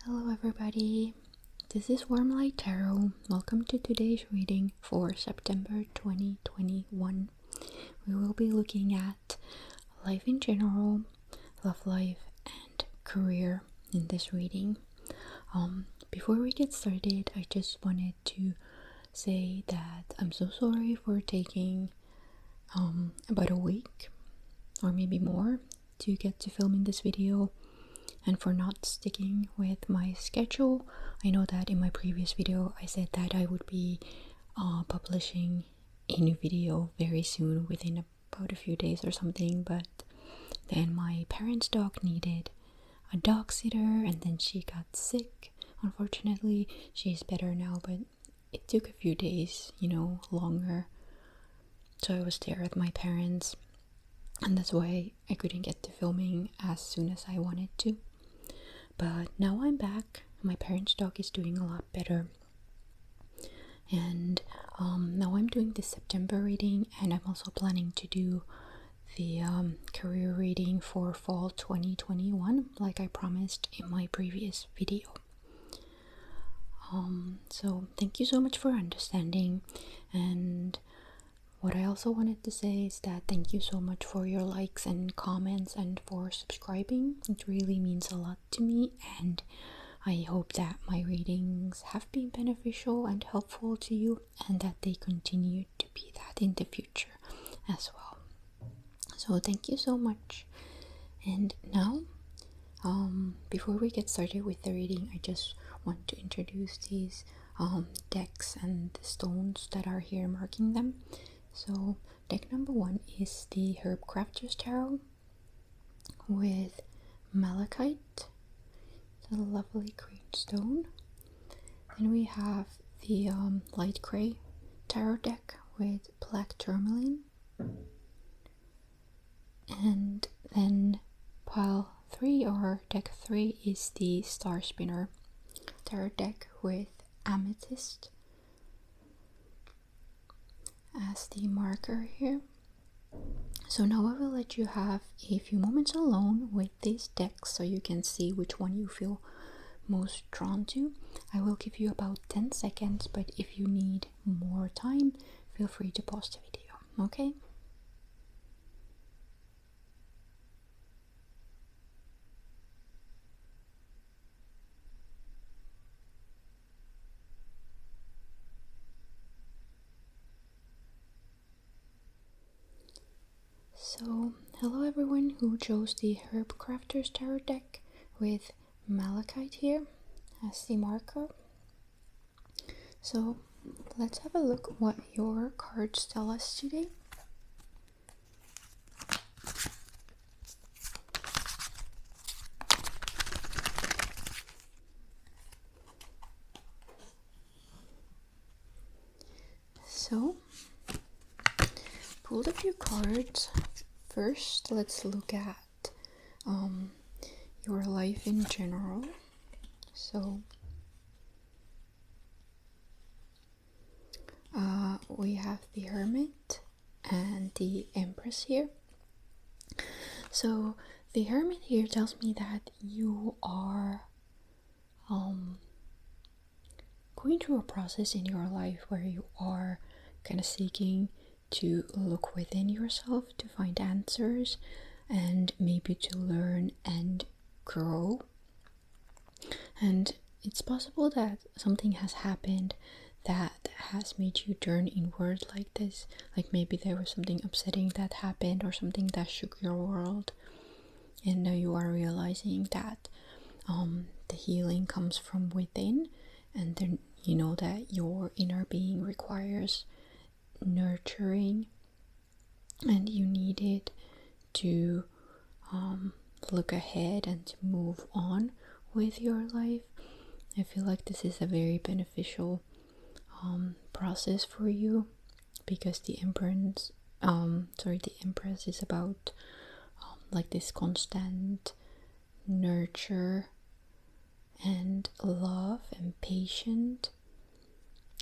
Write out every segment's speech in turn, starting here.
Hello everybody, this is Warm Light Tarot. Welcome to today's reading for September 2021. We will be looking at life in general, love life, and career in this reading. Before we get started, I just wanted to say that I'm so sorry for taking about a week or maybe more to get to filming this video, and for not sticking with my schedule. I know that in my previous video I said that I would be publishing a new video very soon, within about a few days or something, but then my parents' dog needed a dog sitter and then she got sick. Unfortunately, she's better now, but it took a few days, longer. So I was there at my parents', and that's why I couldn't get to filming as soon as I wanted to. But now I'm back. My parents' dog is doing a lot better, and now I'm doing the September reading, and I'm also planning to do the career reading for fall 2021, like I promised in my previous video. So thank you so much for understanding, and what I also wanted to say is that thank you so much for your likes and comments and for subscribing. It really means a lot to me, and I hope that my readings have been beneficial and helpful to you, and that they continue to be that in the future as well. So thank you so much. And now, before we get started with the reading, I just want to introduce these decks and the stones that are here marking them. So deck number 1 is the Herbcrafter's Tarot with Malachite, it's a lovely green stone. Then we have the light gray tarot deck with black Tourmaline, and then pile 3 or deck 3 is the Star Spinner tarot deck with Amethyst as the marker here. So now I will let you have a few moments alone with these decks so you can see which one you feel most drawn to. I will give you about 10 seconds, but if you need more time, feel free to pause the video, okay? So, hello everyone who chose the Herbcrafter's Tarot deck with Malachite here as the marker. So, let's have a look what your cards tell us today. So, pulled a few cards. First, let's look at your life in general. So, we have the Hermit and the Empress here. So, the Hermit here tells me that you are going through a process in your life where you are kind of seeking to look within yourself to find answers, and maybe to learn and grow. And it's possible that something has happened that has made you turn inward like this. Like maybe there was something upsetting that happened or something that shook your world, and now you are realizing that the healing comes from within, and then you know that your inner being requires nurturing, and you needed to look ahead and to move on with your life. I feel like this is a very beneficial process for you, because the Empress is about like this constant nurture and love and patient.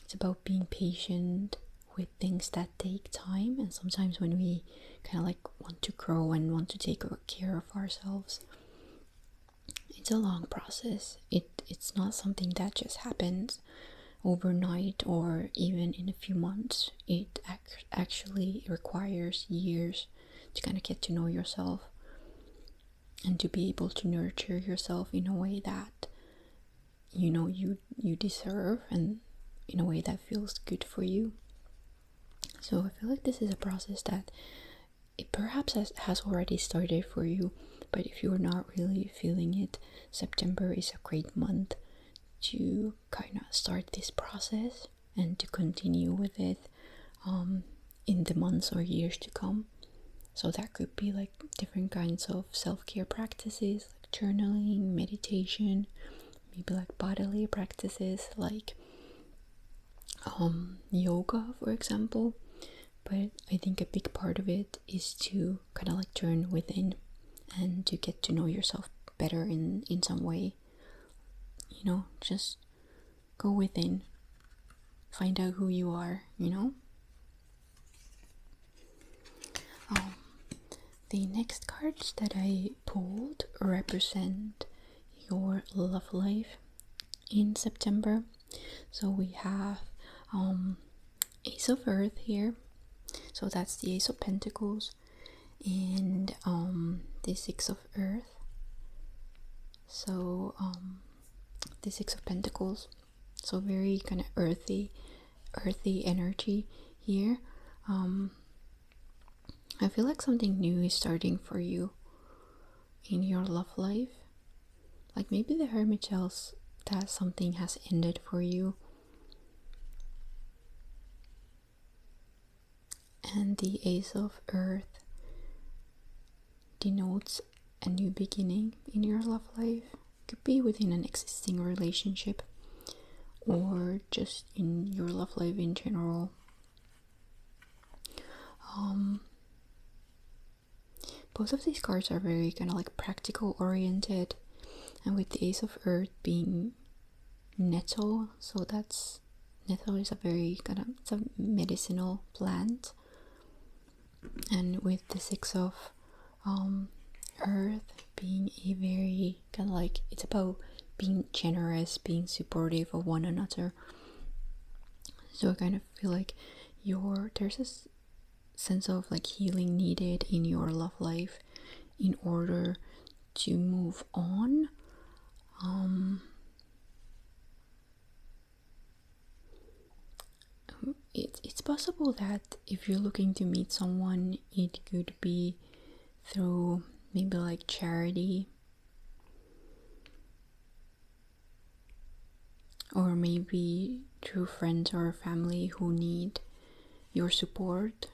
It's about being patient with things that take time, and sometimes when we kind of like want to grow and want to take care of ourselves, it's a long process. It's not something that just happens overnight or even in a few months. It actually requires years to kind of get to know yourself and to be able to nurture yourself in a way that you deserve, and in a way that feels good for you. So I feel like this is a process that it perhaps has already started for you, but if you're not really feeling it, September is a great month to kind of start this process and to continue with it in the months or years to come. So that could be like different kinds of self-care practices, like journaling, meditation, maybe like bodily practices like yoga, for example. But I think a big part of it is to kind of like turn within and to get to know yourself better in some way. Just go within, find out who you are. The next cards that I pulled represent your love life in September. So we have Ace of Earth here, so that's the Ace of Pentacles, and the Six of Earth. So the Six of Pentacles, so very kind of earthy energy here. I feel like something new is starting for you in your love life. Like maybe the Hermit tells that something has ended for you. And the Ace of Earth denotes a new beginning in your love life. Could be within an existing relationship or just in your love life in general. Both of these cards are very kind of like practical oriented, and with the Ace of Earth being nettle, so that's nettle is a very it's a medicinal plant, and with the Six of Earth being a very kind of like, it's about being generous, being supportive of one another. So I kind of feel like there's this sense of like healing needed in your love life in order to move on. It's possible that if you're looking to meet someone, it could be through maybe like charity, or maybe through friends or family who need your support.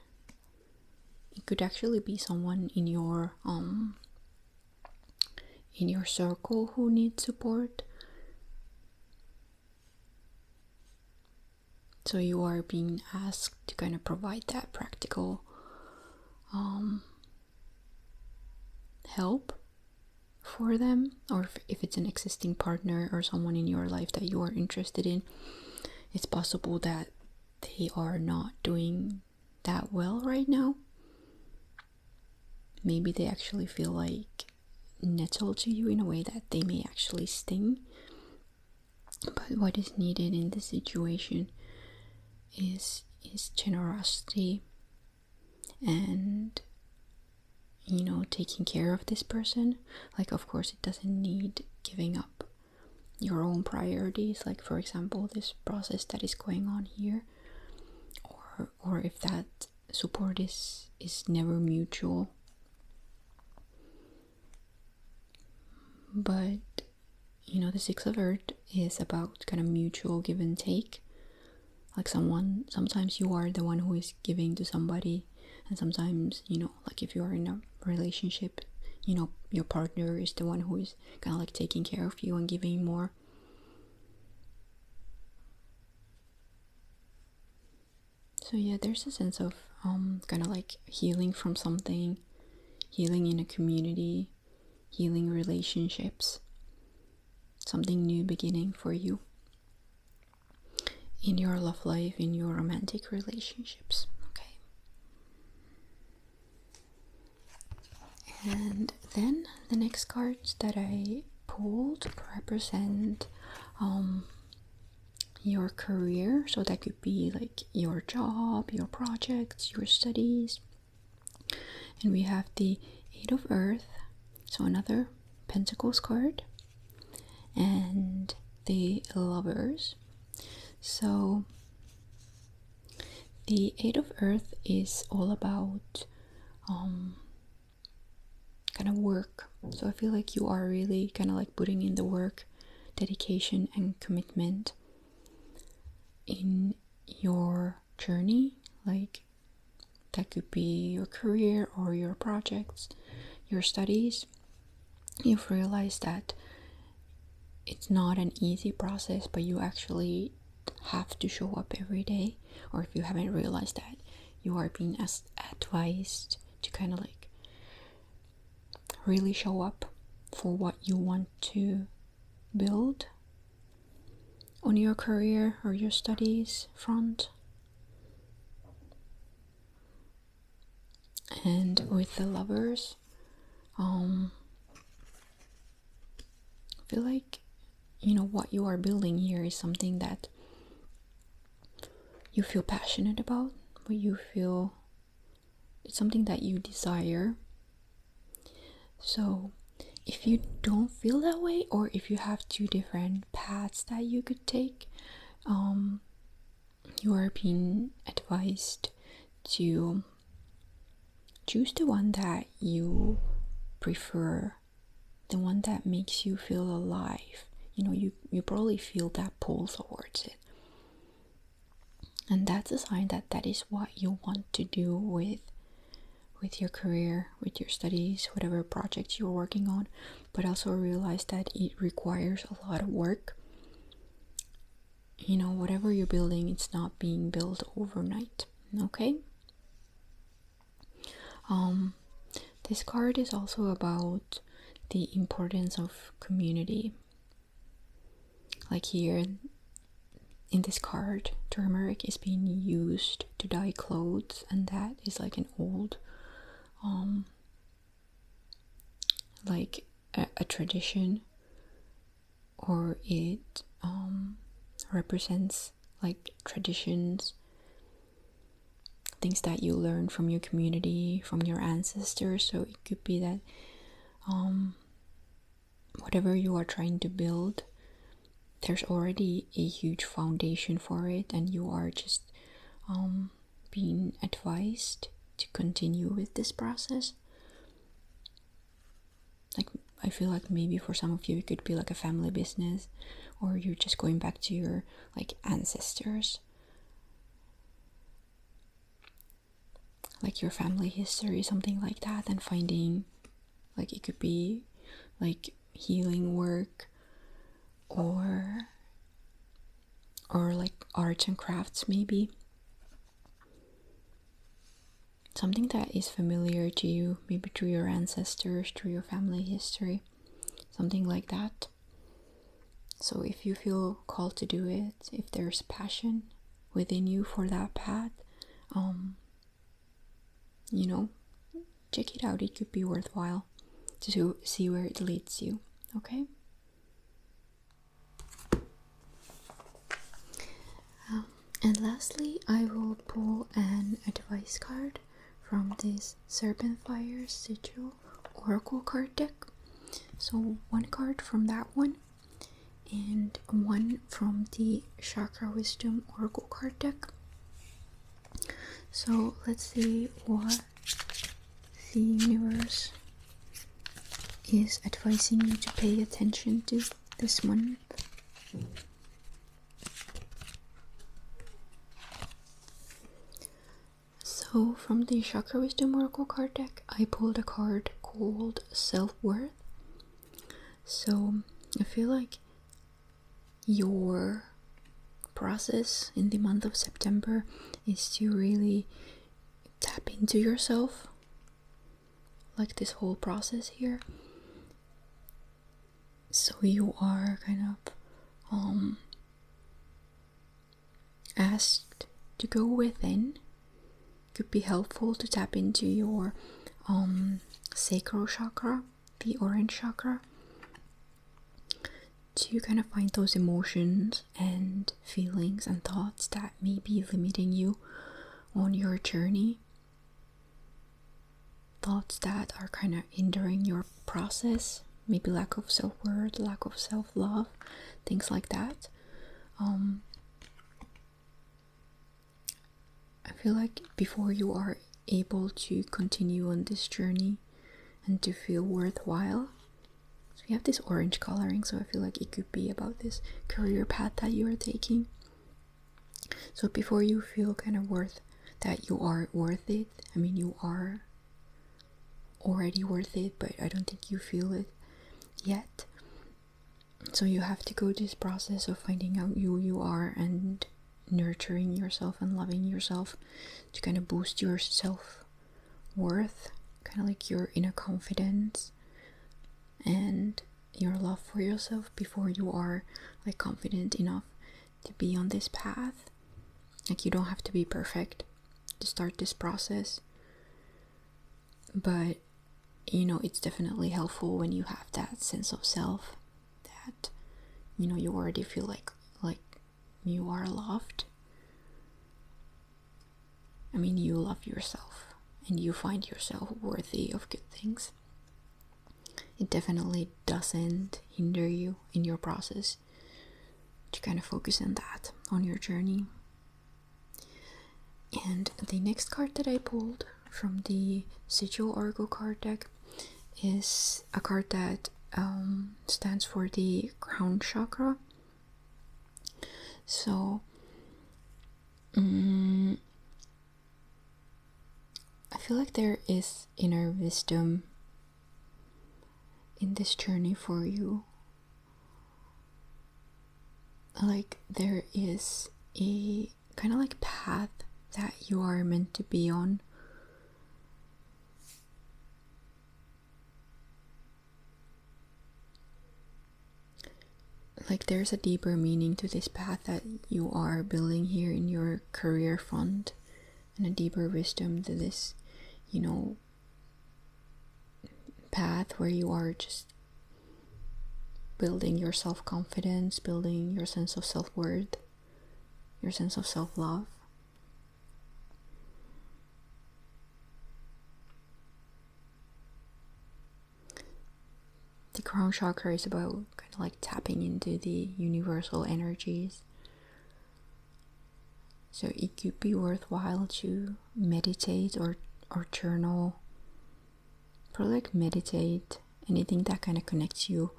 It could actually be someone in your circle who needs support. So you are being asked to kind of provide that practical help for them, or if it's an existing partner or someone in your life that you are interested in, it's possible that they are not doing that well right now. Maybe they actually feel like nettle to you in a way that they may actually sting. But what is needed in this situation is generosity and taking care of this person. Like, of course, it doesn't need giving up your own priorities, like for example this process that is going on here, or if that support is never mutual. But the Six of Earth is about kind of mutual give and take. Like sometimes you are the one who is giving to somebody, and sometimes like if you are in a relationship, your partner is the one who is kind of like taking care of you and giving more. So yeah, there's a sense of kind of like healing from something, healing in a community, healing relationships, something new beginning for you in your love life, in your romantic relationships. Okay. And then the next cards that I gold represent your career. So that could be like your job, your projects, your studies. And we have the Eight of Earth, so another Pentacles card, and the Lovers. So the Eight of Earth is all about kind of work. So I feel like you are really kind of like putting in the work, dedication, and commitment in your journey. Like that could be your career or your projects, your studies. You've realized that it's not an easy process, but you actually have to show up every day. Or if you haven't realized that, you are being advised to kind of like really show up for what you want to build on your career or your studies front. And with the Lovers, I feel like, you know, what you are building here is something that you feel passionate about, but you feel it's something that you desire. So if you don't feel that way, or if you have two different paths that you could take, you are being advised to choose the one that you prefer, the one that makes you feel alive. You know, you probably feel that pull towards it. And that's a sign that that is what you want to do with your career, with your studies, whatever projects you're working on. But also realize that it requires a lot of work. You know, whatever you're building, it's not being built overnight. Okay? This card is also about the importance of community. Like here in this card, turmeric is being used to dye clothes, and that is like an old like a tradition, or it represents like traditions, things that you learn from your community, from your ancestors. So it could be that whatever you are trying to build, there's already a huge foundation for it, and you are just being advised to continue with this process. Like, I feel like maybe for some of you it could be like a family business, or you're just going back to your like ancestors, like your family history, something like that, and finding, like, it could be like healing work, or like arts and crafts, maybe something that is familiar to you, maybe through your ancestors, through your family history, something like that. So if you feel called to do it, if there's passion within you for that path, you know, check it out. It could be worthwhile to see where it leads you. Okay? And lastly, I will pull an advice card from this Serpent Fire Sigil Oracle card deck. So one card from that one, and one from the Chakra Wisdom Oracle card deck. So let's see what the universe is advising you to pay attention to this month. So from the Chakra Wisdom Oracle card deck, I pulled a card called Self-Worth. So I feel like your process in the month of September is to really tap into yourself, like this whole process here. So you are kind of asked to go within. Could be helpful to tap into your sacral chakra, the orange chakra. to kind of find those emotions and feelings and thoughts that may be limiting you on your journey. Thoughts that are kind of hindering your process, maybe lack of self-worth, lack of self-love, things like that. I feel like before you are able to continue on this journey and to feel worthwhile, so we have this orange coloring, so I feel like it could be about this career path that you are taking. So before you feel kind of that you are worth it, I mean, you are already worth it, but I don't think you feel it yet. So you have to go this process of finding out who you are and nurturing yourself and loving yourself to kind of boost your self-worth, kind of like your inner confidence and your love for yourself before you are like confident enough to be on this path. Like, you don't have to be perfect to start this process, but you know, it's definitely helpful when you have that sense of self, that, you know, you already feel like you are loved. I mean, you love yourself and you find yourself worthy of good things. It definitely doesn't hinder you in your process to kind of focus on that, on your journey. And the next card that I pulled from the Sigil Oracle card deck is a card that stands for the crown chakra. So I feel like there is inner wisdom in this journey for you. Like, there is a kind of like path that you are meant to be on. Like, there's a deeper meaning to this path that you are building here in your career front, and a deeper wisdom to this, you know, path where you are just building your self-confidence, building your sense of self-worth, your sense of self-love. The crown chakra is about kind of like tapping into the universal energies. So it could be worthwhile to meditate or journal. Probably like meditate, anything that kind of connects you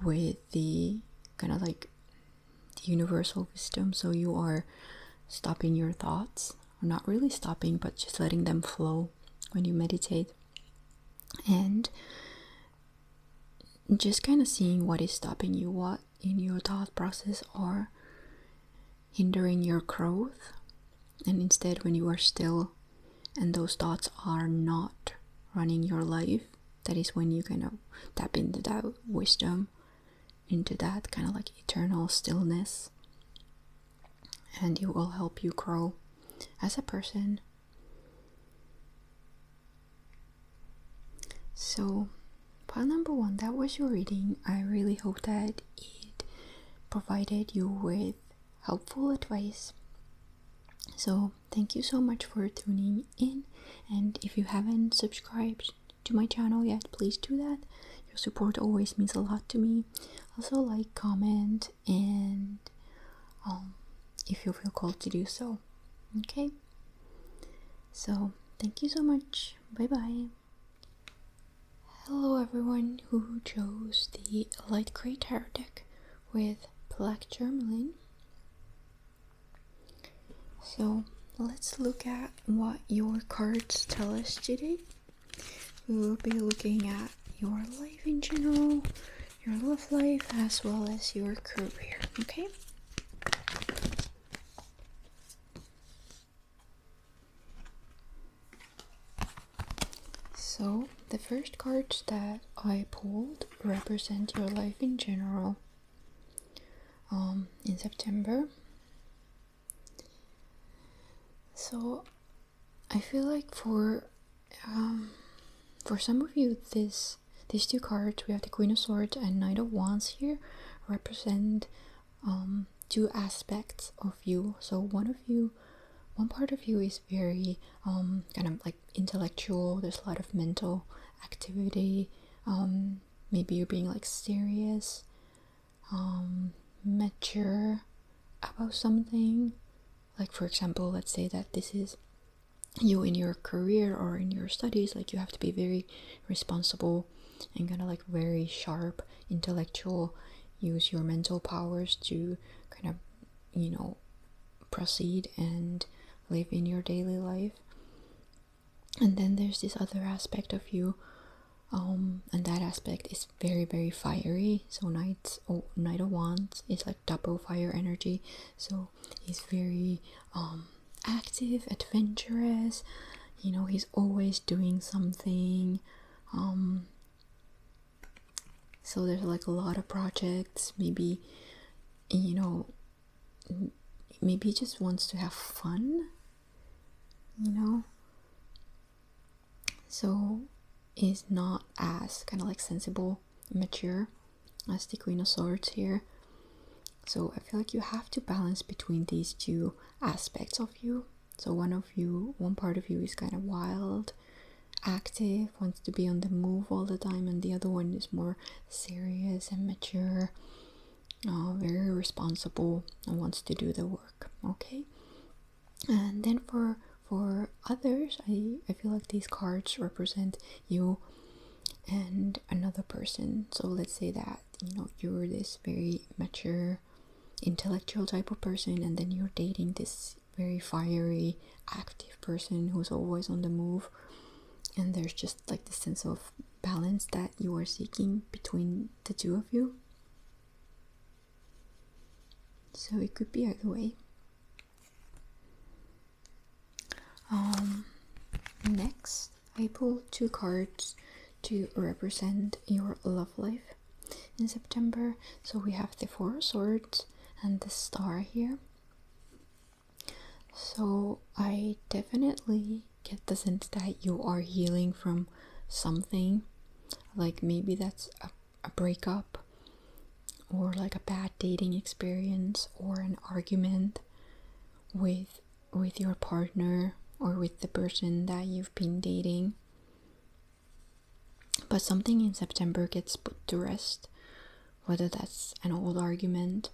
with the kind of like the universal wisdom. So you are stopping your thoughts, or not really stopping, but just letting them flow when you meditate. And just kind of seeing what is stopping you, what in your thought process are hindering your growth. And instead, when you are still and those thoughts are not running your life, that is when you kind of tap into that wisdom, into that kind of like eternal stillness, and it will help you grow as a person. So pile number 1, that was your reading. I really hope that it provided you with helpful advice. So thank you so much for tuning in, and if you haven't subscribed to my channel yet, please do that. Your support always means a lot to me. Also like, comment, and if you feel called to do so. Okay, so thank you so much. Bye bye. Hello everyone who chose the light gray tarot deck with black Tourmaline. So let's look at what your cards tell us today. We will be looking at your life in general, your love life, as well as your career, okay? So the first cards that I pulled represent your life in general in September. So I feel like for some of you, these two cards, we have the Queen of Swords and Knight of Wands here, represent two aspects of you. So one part of you is very kind of like intellectual. There's a lot of mental activity. Maybe you're being like serious, mature about something. Like for example, let's say that this is you in your career or in your studies. Like you have to be very responsible and kind of like very sharp, intellectual. Use your mental powers to kind of proceed and live in your daily life. And then there's this other aspect of you, and that aspect is very, very fiery. So Knight of Wands is like double fire energy. So he's very active, adventurous. He's always doing something. So there's like a lot of projects. Maybe maybe he just wants to have fun. So is not as kind of like sensible, mature as the Queen of Swords here. So I feel like you have to balance between these two aspects of you. So one part of you is kind of wild, active, wants to be on the move all the time, and the other one is more serious and mature, very responsible, and wants to do the work. Okay. And then for others, I feel like these cards represent you and another person. So let's say that you're this very mature, intellectual type of person, and then you're dating this very fiery, active person who's always on the move, and there's just like this sense of balance that you are seeking between the two of you. So it could be either way. Next, I pulled two cards to represent your love life in September. So we have the Four of Swords and the Star here. So I definitely get the sense that you are healing from something. Like maybe that's a breakup, or like a bad dating experience, or an argument with your partner or with the person that you've been dating. But something in September gets put to rest, whether that's an old argument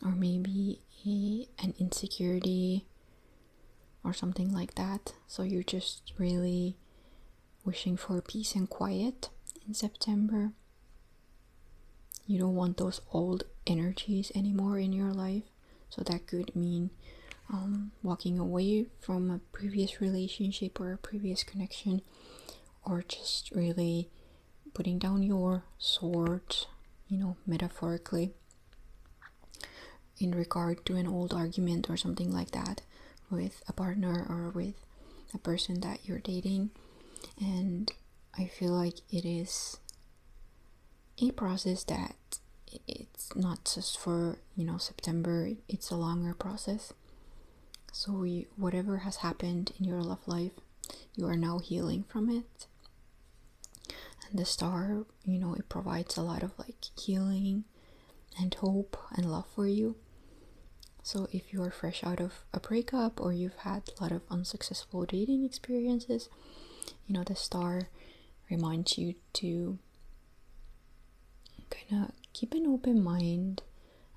or maybe an insecurity or something like that. So you're just really wishing for peace and quiet in September. You don't want those old energies anymore in your life. So that could mean walking away from a previous relationship or a previous connection, or just really putting down your sword, metaphorically, in regard to an old argument or something like that with a partner or with a person that you're dating. And I feel like it is a process that it's not just for September, it's a longer process. So whatever has happened in your love life, you are now healing from it. And the Star, it provides a lot of like healing and hope and love for you. So if you are fresh out of a breakup, or you've had a lot of unsuccessful dating experiences, the Star reminds you to kind of keep an open mind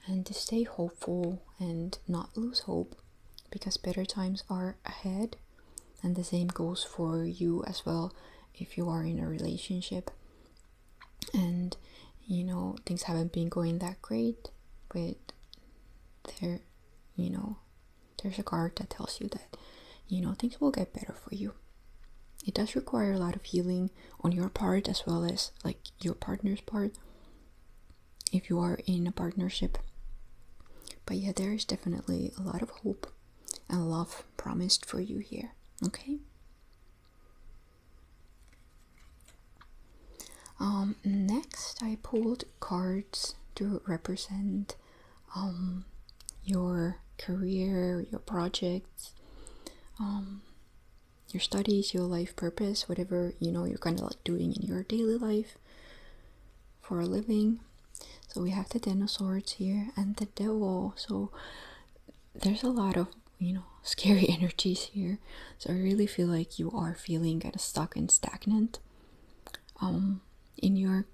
and to stay hopeful and not lose hope, because better times are ahead. And the same goes for you as well if you are in a relationship and things haven't been going that great, but there's a card that tells you that things will get better for you. It does require a lot of healing on your part as well as like your partner's part if you are in a partnership. But yeah, there is definitely a lot of hope and love promised for you here. Okay. Next, I pulled cards to represent your career, your projects, your studies, your life purpose, whatever you're kind of like doing in your daily life. for a living. So we have the Ten of Swords here and the Devil. So there's a lot of, scary energies here. So I really feel like you are feeling kind of stuck and stagnant in your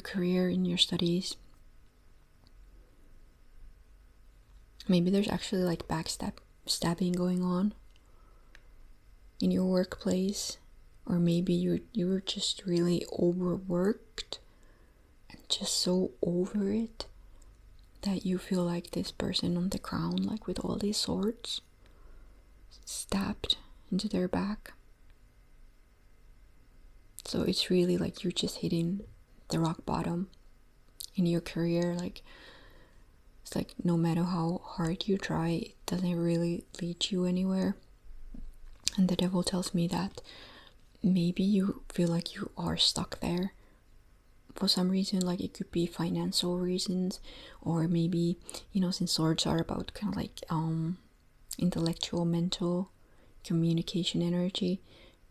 career, in your studies. Maybe there's actually like backstabbing going on in your workplace, or maybe you were just really overworked and just so over it that you feel like this person on the crown, like with all these swords, stabbed into their back. So it's really like you're just hitting the rock bottom in your career. Like it's like no matter how hard you try, it doesn't really lead you anywhere. And the Devil tells me that maybe you feel like you are stuck there for some reason. Like it could be financial reasons, or maybe, since swords are about kind of like intellectual, mental, communication energy,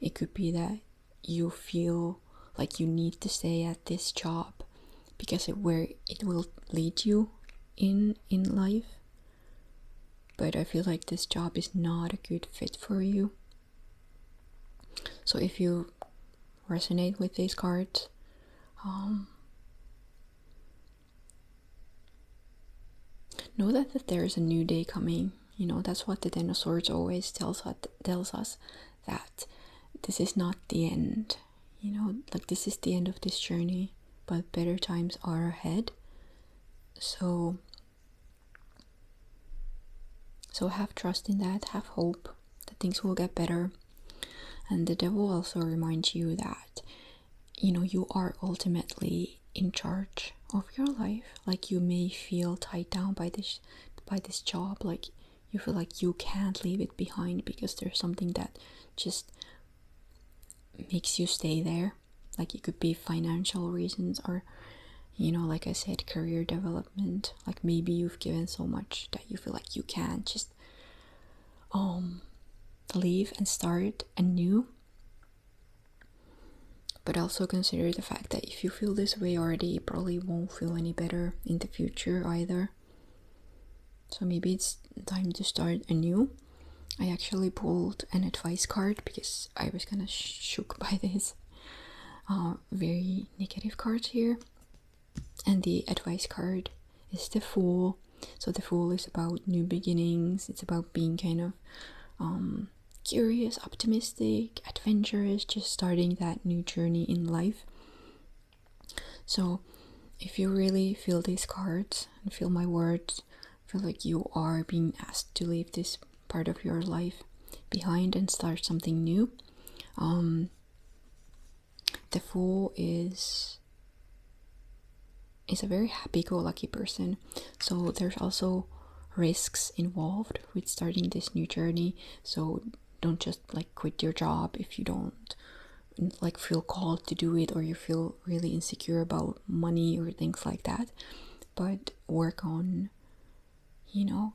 it could be that you feel like you need to stay at this job because where it will lead you in life. But I feel like this job is not a good fit for you. So if you resonate with these cards, know that there is a new day coming. That's what the Ten of Swords always tells us, that this is not the end. Like this is the end of this journey, but better times are ahead. So have trust in that, have hope that things will get better. And the Devil also reminds you that, you are ultimately in charge of your life. Like you may feel tied down by this job, like you feel like you can't leave it behind because there's something that just makes you stay there. Like it could be financial reasons, or like I said, career development. Like maybe you've given so much that you feel like you can't just leave and start anew. But also consider the fact that if you feel this way already, you probably won't feel any better in the future either. So maybe it's time to start anew. I actually pulled an advice card because I was kind of shook by this very negative cards here. And the advice card is the Fool. So the Fool is about new beginnings. It's about being kind of curious, optimistic, adventurous, just starting that new journey in life. So if you really feel these cards and feel my words, feel like you are being asked to leave this part of your life behind and start something new, the Fool is a very happy-go-lucky person. So there's also risks involved with starting this new journey. So don't just like quit your job if you don't like feel called to do it, or you feel really insecure about money or things like that. But work on,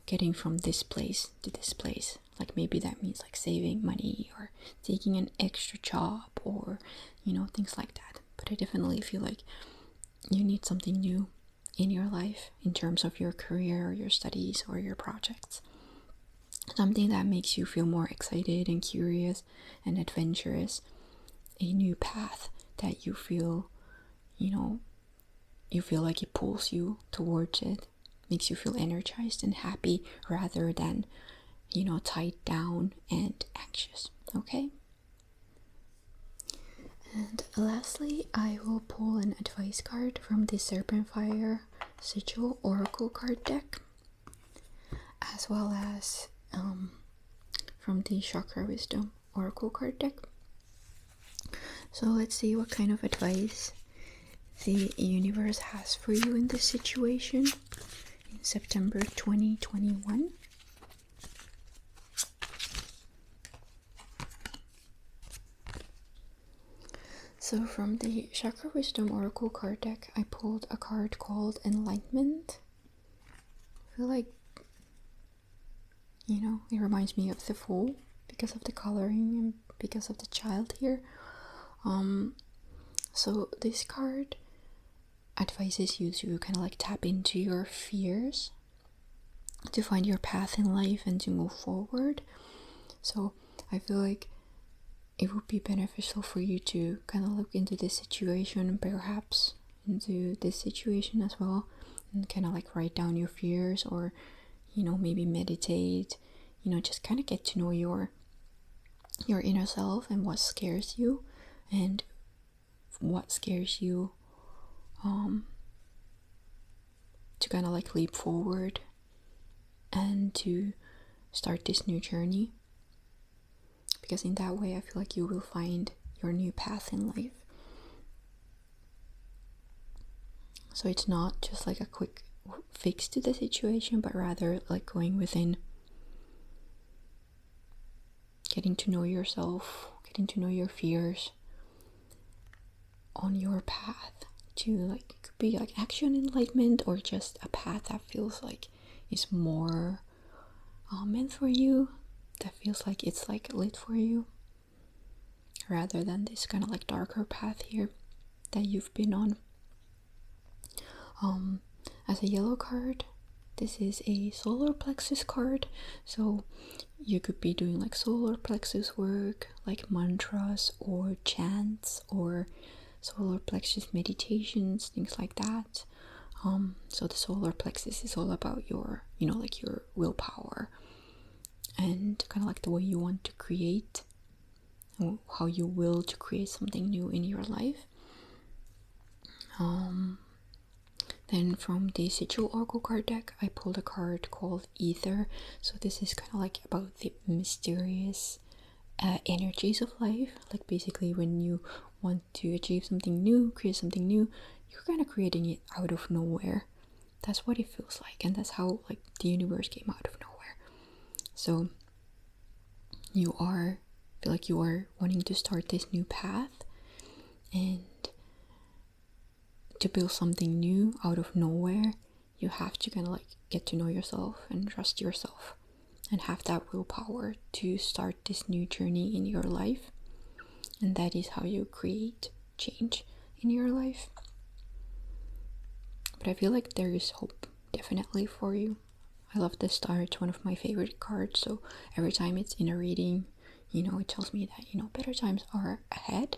getting from this place to this place. Like maybe that means like saving money or taking an extra job, or things like that. But I definitely feel like you need something new in your life in terms of your career or your studies or your projects. Something that makes you feel more excited and curious and adventurous. A new path that you feel, you feel like it pulls you towards it. Makes you feel energized and happy rather than, tied down and anxious. Okay? And lastly, I will pull an advice card from the Serpent Fire Sigil Oracle card deck, as well as from the Chakra Wisdom Oracle card deck. So let's see what kind of advice the universe has for you in this situation in September 2021. So from the Chakra Wisdom Oracle card deck, I pulled a card called Enlightenment. I feel like, it reminds me of the Fool because of the coloring and because of the child here. So this card advises you to kind of like tap into your fears to find your path in life and to move forward. So I feel like it would be beneficial for you to kind of look into this situation, and perhaps into this situation as well, and kind of like write down your fears, or maybe meditate, just kind of get to know your inner self and what scares you, and what scares you to kind of like leap forward and to start this new journey. Because in that way I feel like you will find your new path in life. So it's not just like a quick fix to the situation, but rather like going within, getting to know yourself, getting to know your fears on your path to like, it could be like action enlightenment, or just a path that feels like is more meant for you, that feels like it's like lit for you, rather than this kind of like darker path here that you've been on. As a yellow card, this is a solar plexus card, so you could be doing like solar plexus work, like mantras or chants or solar plexus meditations, things like that. So the solar plexus is all about your, like your willpower, and kind of like the way you want to create, how you will to create something new in your life. Then from the Sigil Oracle card deck, I pulled a card called Ether. So this is kind of like about the mysterious energies of life. Like basically when you want to achieve something new, create something new, you're kind of creating it out of nowhere. That's what it feels like, and that's how like the universe came out of nowhere. So you feel like you are wanting to start this new path, and to build something new out of nowhere, you have to kind of like get to know yourself and trust yourself, and have that willpower to start this new journey in your life. And that is how you create change in your life. But I feel like there is hope definitely for you. I love the star, it's one of my favorite cards, so every time it's in a reading, it tells me that better times are ahead.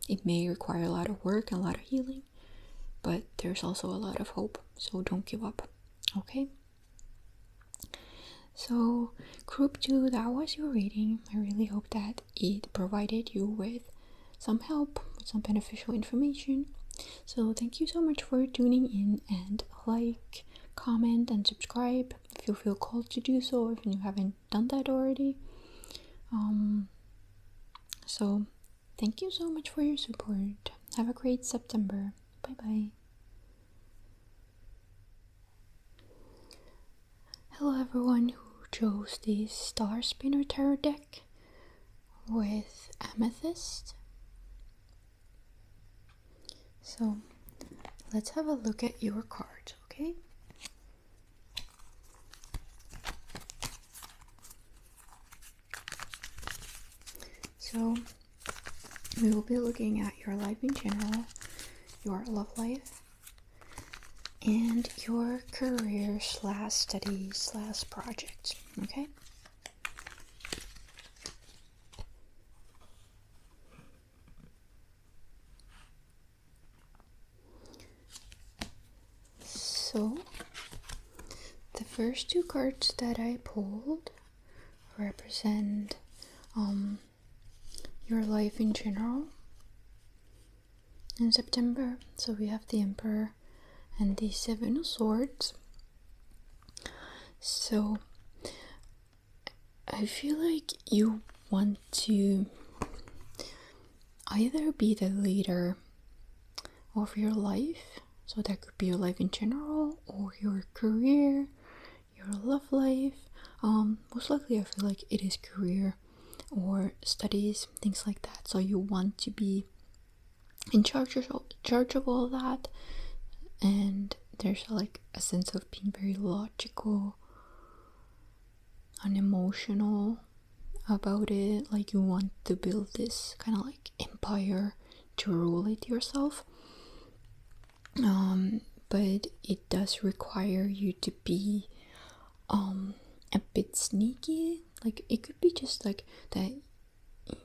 It may require a lot of work and a lot of healing, but there's also a lot of hope, so don't give up. Okay, so group 2, that was your reading. I really hope that it provided you with some help, with some beneficial information. So thank you so much for tuning in, and like, comment and subscribe if you feel called to do so, if you haven't done that already. So thank you so much for your support. Have a great September. Bye bye. Hello everyone who chose the Star Spinner Tarot deck with Amethyst. So let's have a look at your cards, okay? So we will be looking at your life in general, your love life, and your career / studies / project, okay? So the first 2 cards that I pulled represent your life in general in September. So we have the Emperor and the 7 of Swords. So I feel like you want to either be the leader of your life, so that could be your life in general, or your career, your love life. Most likely I feel like it is career or studies, things like that. So you want to be in charge of all that, and there's like a sense of being very logical and emotional about it. Like you want to build this kind of like empire to rule it yourself. But it does require you to be a bit sneaky. Like, it could be just like that,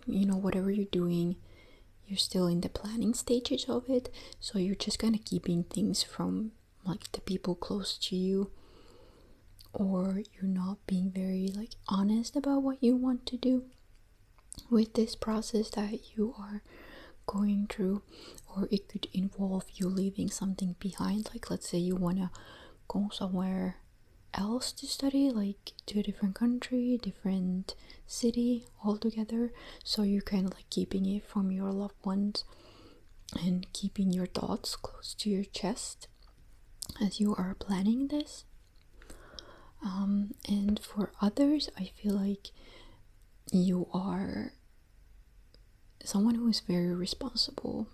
whatever you're doing, you're still in the planning stages of it, so you're just kind of keeping things from like the people close to you, or you're not being very like honest about what you want to do with this process that you are going through. Or it could involve you leaving something behind, like let's say you want to go somewhere else to study, like to a different country, different city altogether, so you're kind of like keeping it from your loved ones and keeping your thoughts close to your chest as you are planning this. And for others, I feel like you are someone who is very responsible,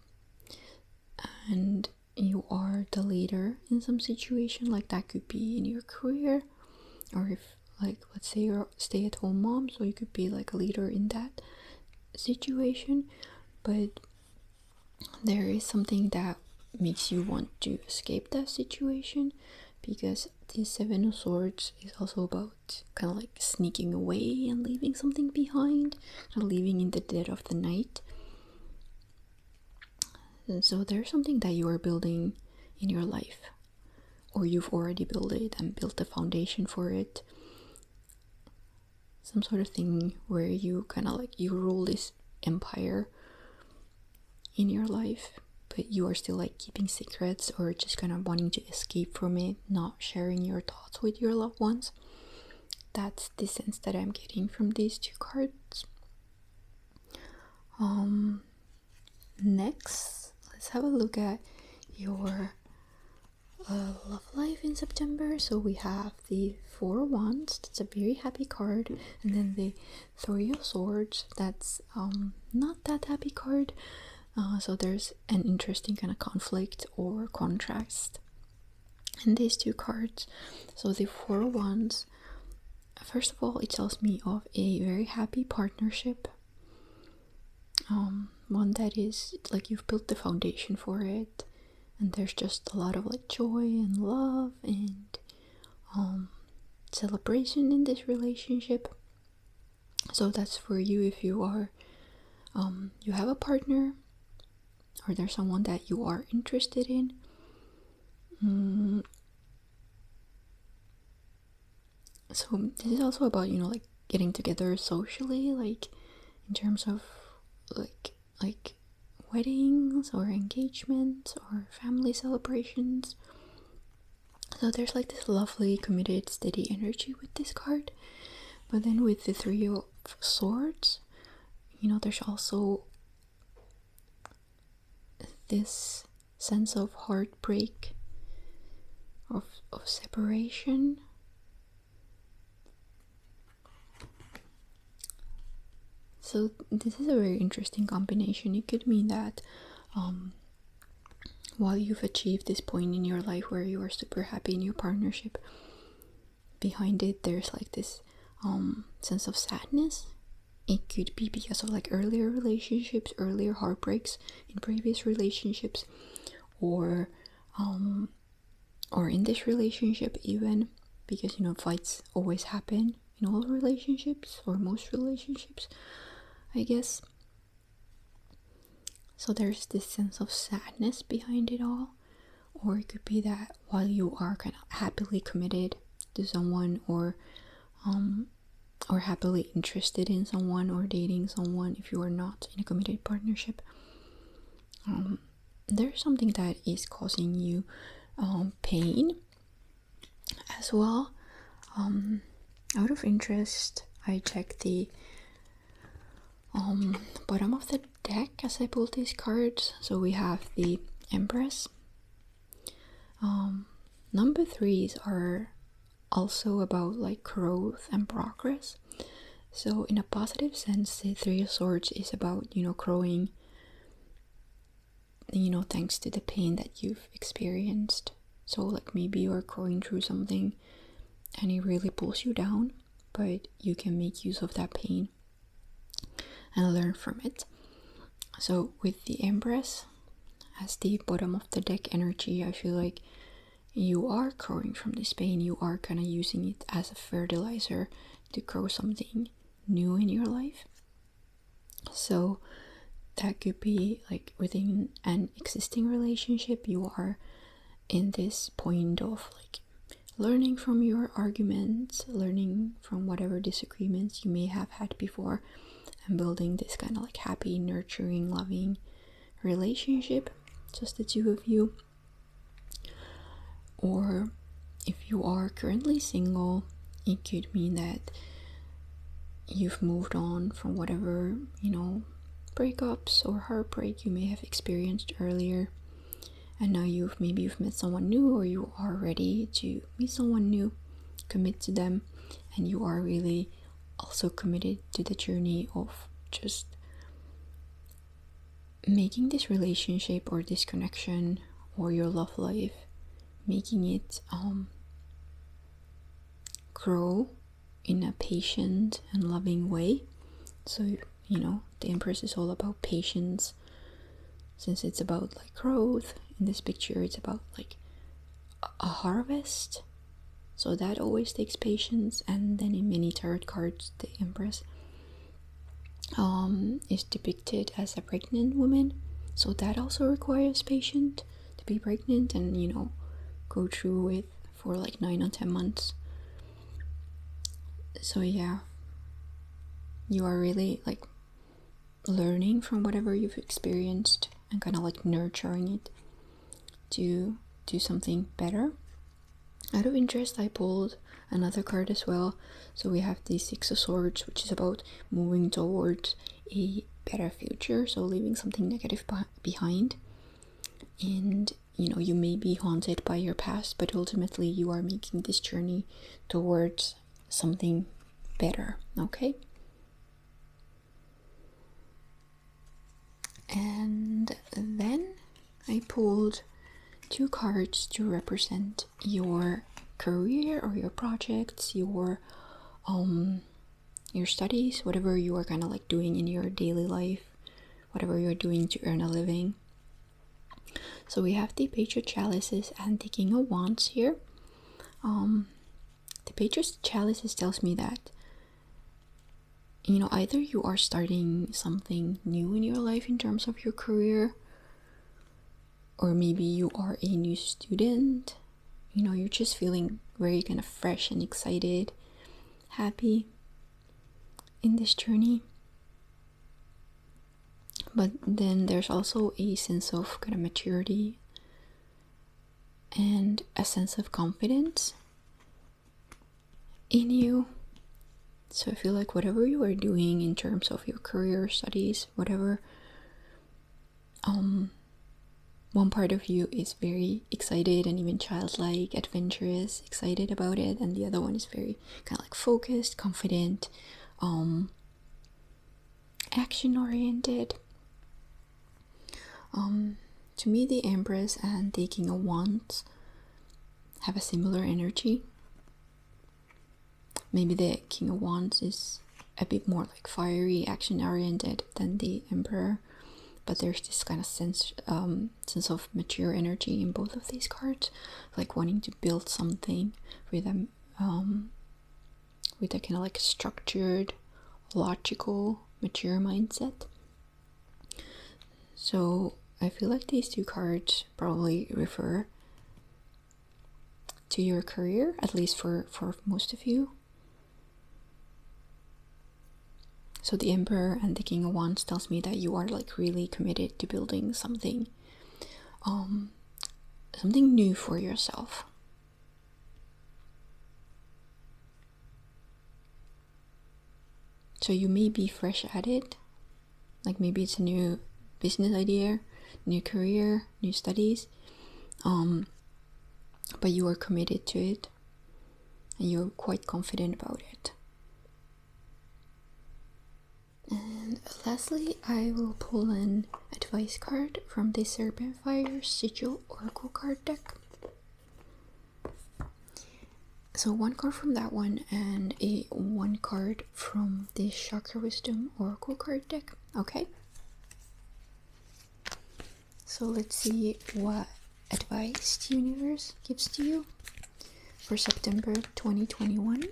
and you are the leader in some situation. Like, that could be in your career, or if, like, let's say you're a stay-at-home mom, so you could be like a leader in that situation. But there is something that makes you want to escape that situation, because the Seven of Swords is also about kind of like sneaking away and leaving something behind, kind of leaving in the dead of the night. And so there's something that you are building in your life, or you've already built it and built the foundation for it. Some sort of thing where you kind of like, you rule this empire in your life, but you are still like keeping secrets, or just kind of wanting to escape from it, not sharing your thoughts with your loved ones. That's the sense that I'm getting from these two cards. Next, let's have a look at your love life in September. So we have the Four of Wands, that's a very happy card, and then the Three of Swords, that's not that happy card. So there's an interesting kind of conflict or contrast in these two cards. So the Four of Wands, first of all, it tells me of a very happy partnership, one that is like you've built the foundation for it, and there's just a lot of like joy and love and celebration in this relationship. So that's for you if you are you have a partner, or there's someone that you are interested in. So this is also about, like getting together socially, like in terms of like weddings or engagements or family celebrations. So there's like this lovely, committed, steady energy with this card. But then with the Three of Swords, there's also this sense of heartbreak, of separation. So this is a very interesting combination. It could mean that while you've achieved this point in your life where you are super happy in your partnership, behind it there's like this sense of sadness. It could be because of like earlier relationships, earlier heartbreaks in previous relationships, or in this relationship even, because fights always happen in all relationships, or most relationships, I guess. So there's this sense of sadness behind it all. Or it could be that while you are kind of happily committed to someone, or happily interested in someone, or dating someone, if you are not in a committed partnership, there's something that is causing you pain as well. Out of interest, I checked the bottom of the deck as I pulled these cards. So we have the Empress. Number threes are also about like growth and progress. So in a positive sense, the Three of Swords is about growing, thanks to the pain that you've experienced. So like maybe you're going through something and it really pulls you down, but you can make use of that pain and learn from it. So with the Empress, as the bottom of the deck energy, I feel like you are growing from this pain. You are kind of using it as a fertilizer to grow something new in your life. So that could be like within an existing relationship, you are in this point of like learning from your arguments, learning from whatever disagreements you may have had before, and building this kind of like happy, nurturing, loving relationship, just the two of you. Or if you are currently single, it could mean that you've moved on from whatever, breakups or heartbreak you may have experienced earlier, and now you've met someone new, or you are ready to meet someone new, commit to them, and you are really also committed to the journey of just making this relationship or this connection or your love life, making it grow in a patient and loving way. So the Empress is all about patience, since it's about like growth. In this picture, it's about like a harvest, so that always takes patience. And then in many tarot cards, the Empress is depicted as a pregnant woman, so that also requires patience to be pregnant and go through it for like 9 or 10 months. So yeah, you are really like learning from whatever you've experienced and kind of like nurturing it to do something better. Out of interest, I pulled another card as well. So we have the Six of Swords, which is about moving towards a better future, so leaving something negative behind. And you may be haunted by your past, but ultimately you are making this journey towards something better. Okay. And then I pulled 2 cards to represent your career or your projects, your studies, whatever you are kind of like doing in your daily life, whatever you're doing to earn a living. So we have the Page of Chalices and the King of Wands here. The Page of Chalices tells me that either you are starting something new in your life in terms of your career, or maybe you are a new student. You're just feeling very kind of fresh and excited, happy in this journey. But then there's also a sense of kind of maturity and a sense of confidence in you. So I feel like whatever you are doing in terms of your career, studies, whatever, one part of you is very excited and even childlike, adventurous, excited about it, and the other one is very kind of like focused, confident, action oriented. To me, the Empress and the King of Wands have a similar energy. Maybe the King of Wands is a bit more like fiery, action oriented than the Emperor, but there's this kind of sense of mature energy in both of these cards, like wanting to build something with a kind of like structured, logical, mature mindset. So I feel like these 2 cards probably refer to your career, at least for most of you. So the Emperor and the King of Wands tells me that you are like really committed to building something new for yourself. So you may be fresh at it, like maybe it's a new business idea, new career, new studies, but you are committed to it and you're quite confident about it. And lastly, I will pull an advice card from the Serpent Fire Sigil Oracle card deck. So 1 card from that one and 1 card from the Chakra Wisdom Oracle card deck. Okay. So So let's see what advice the universe gives to you for September 2021.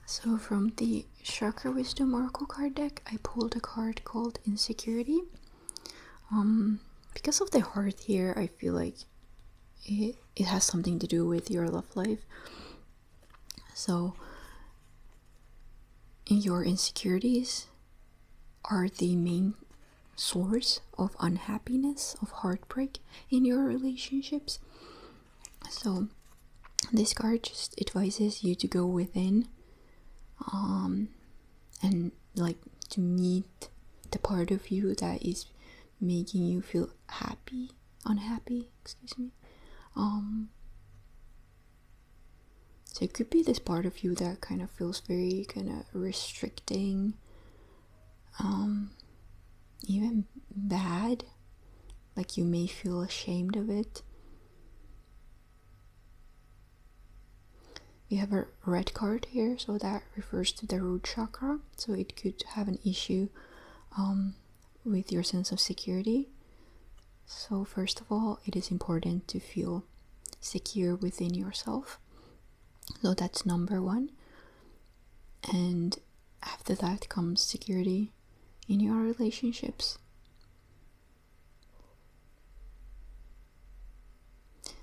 So from the Chakra Wisdom Oracle card deck, I pulled a card called Insecurity. Because of the heart here, I feel like it has something to do with your love life. So your insecurities are the main source of unhappiness, of heartbreak in your relationships. So this card just advises you to go within, and like to meet the part of you that is making you feel unhappy. So it could be this part of you that kind of feels very kind of restricting, even bad, like you may feel ashamed of it. We have a red card here, so that refers to the root chakra. So it could have an issue with your sense of security. So first of all, it is important to feel secure within yourself. So that's number one. And after that comes security in your relationships.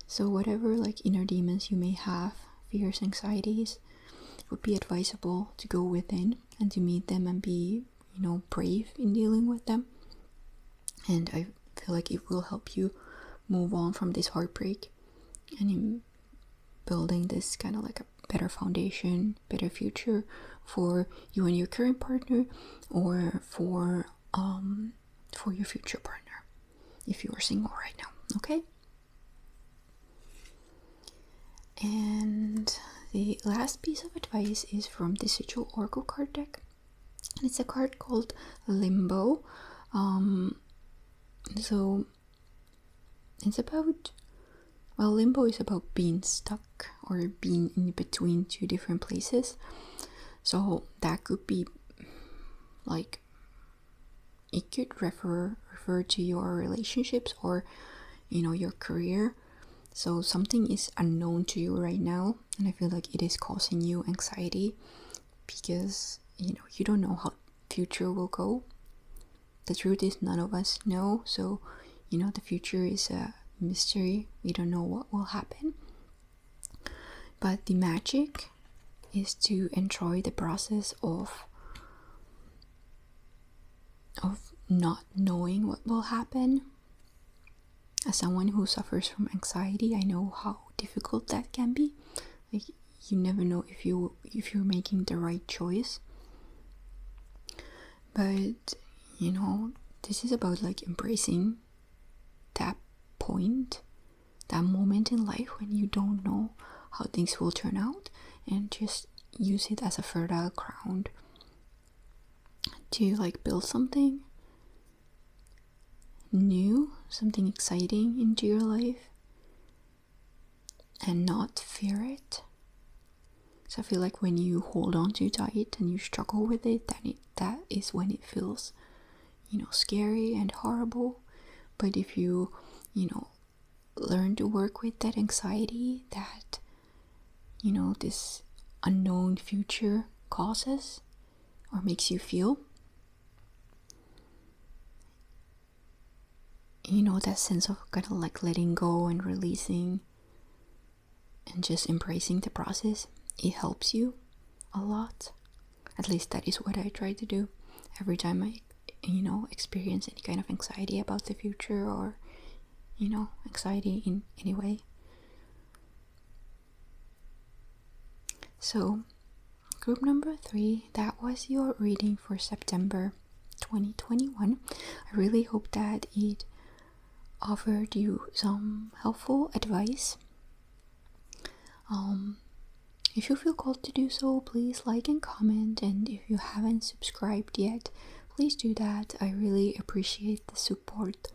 So whatever like inner demons you may have, fears, anxieties, it would be advisable to go within and to meet them and be, brave in dealing with them. And I feel like it will help you move on from this heartbreak and in building this kind of like a better foundation, better future for you and your current partner, or for your future partner if you are single right now. Okay. And the last piece of advice is from the Sigil Oracle card deck, and it's a card called Limbo. So it's about, limbo is about being stuck or being in between two different places. So that could be like, it could refer to your relationships or your career. So something is unknown to you right now, and I feel like it is causing you anxiety because you don't know how future will go. The truth is none of us know, so the future is a mystery. We don't know what will happen, but the magic is to enjoy the process of not knowing what will happen. As someone who suffers from anxiety, I know how difficult that can be. Like, you never know if you're making the right choice. But this is about like embracing that point, that moment in life when you don't know how things will turn out, and just use it as a fertile ground to like build something new, something exciting into your life, and not fear it. So I feel like when you hold on too tight and you struggle with it, then that is when it feels scary and horrible. But if you learn to work with that anxiety that this unknown future causes or makes you feel, that sense of kind of like letting go and releasing and just embracing the process, it helps you a lot. At least that is what I try to do every time I experience any kind of anxiety about the future, or anxiety in any way. So group number 3, that was your reading for September 2021. I really hope that it offered you some helpful advice. If you feel called to do so, please like and comment, and if you haven't subscribed yet, please do that. I really appreciate the support.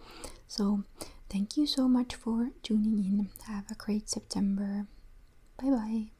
So thank you so much for tuning in. Have a great September. Bye bye.